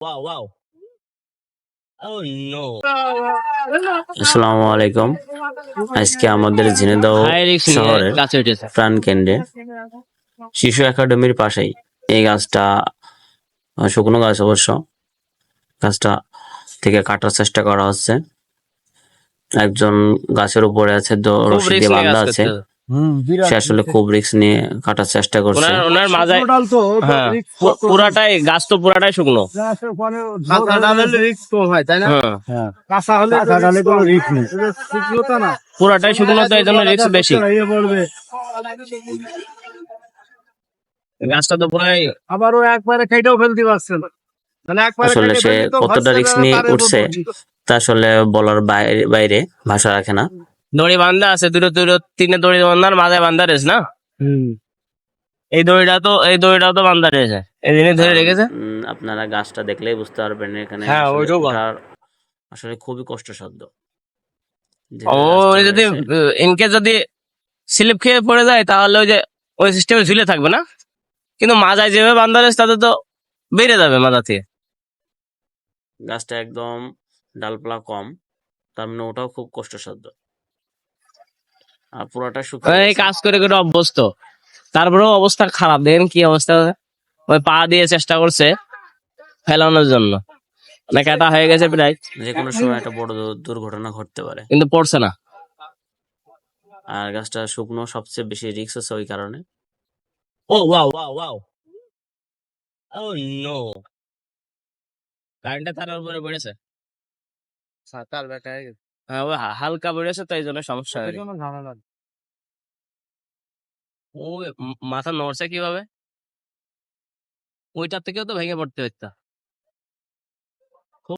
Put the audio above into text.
Wow, wow. Oh no. আসসালামু আলাইকুম। আজকে আমাদের ঝিনাইদহ হাই রিস্ক নিয়ে শহরের গাছে উঠেছে। প্রাণকেন্দ্রে শিশু একাডেমির পাশেই এই গাছটা শুকনো গাছ অবশ্য, গাছটা থেকে কাটার চেষ্টা করা হচ্ছে। একজন গাছের উপরে আছে, খুব রশি রিস্ক দিয়ে নিয়ে বাঁধা কাজ আছে। করতে সে আসলে খুব রিস্ক নিয়ে কাটার চেষ্টা করছে। ওনার মাথায় ডাল তো হ্যাঁ রিস্ক কত পুরাটাই গাছ তো পুরাটাই শুকনো। গাছের পরে কাঁচা ডাল হলে রিস্ক কম হয় তাই না? হ্যাঁ কাঁচা হলে কোনো রিস্ক নেই, শুকনোতা না পুরাটাই শুকনো তো এই জন্য রিস্ক বেশি। ইয়ে পড়বে। গাছটা তো পুরাই আবার ও একবারে খেটেও ফেলতে পারছে না, মানে একবারে আসলে কেটে সে ফেললি তো কতটা ঘষছে রিস্ক না, নিয়ে তার উপর উঠছে তা আসলে বলার বাইরে ভাষা রাখে না। দড়ি বান্ধা আছে, দুটো দুটো তিনে দড়ি বান্ধার মাথায় বান্ধা রয়েছে না। এই দড়িটাও তো বান্ধা রয়েছে, এই জিনিস ধরে রেখেছে। আপনারা গাছটা দেখলেই বুঝতে পারবেন এখানে হ্যাঁ, আসলে ওইটাও ওঠার আসলে খুবই কষ্টসাধ্য। ও যেভাবে গাছটা যদি রয়েছে। ইনকেস যদি স্লিপ খেয়ে পড়ে যায় তাহলে ওই যে ওই সিস্টেমে ঝুলে থাকবে না, কিন্তু মাথায় যেভাবে বান্ধা রয়েছে তাতে তো বেড়ে যাবে মাথা থেকে। গাছটা একদম ডালপালা কম, তার মানে ওটাও খুব কষ্টসাধ্য। আর পুরাটা শুকিয়ে এই গেছে। কাজ করে করে অভ্যস্ত, তারপরেও অবস্থা খারাপ। দেখেন কি অবস্থা, ওই পা দিয়ে চেষ্টা করছে ফেলানোর জন্য, মানে কাটা হয়ে গেছে প্রায়, যে কোনো সময় একটা বড় দুর্ঘটনা ঘটতে পারে। কিন্তু পড়ছে না। আর গাছটা শুকনো, সবচেয়ে বেশি রিস্ক আছে ওই কারণে। ও ওয়াও ওয়াও ওয়াও, ও নো, কারেন্টটা তার উপরে পড়েছে। তার বেটা হ্যাঁ, ওই হালকা পড়েছে তো এই জন্য সমস্যা হয়নি। ঝামেলা। ও মাথা নড়ছে কিভাবে, ওইটার থেকেও তো ভেঙে পড়তে হইতা।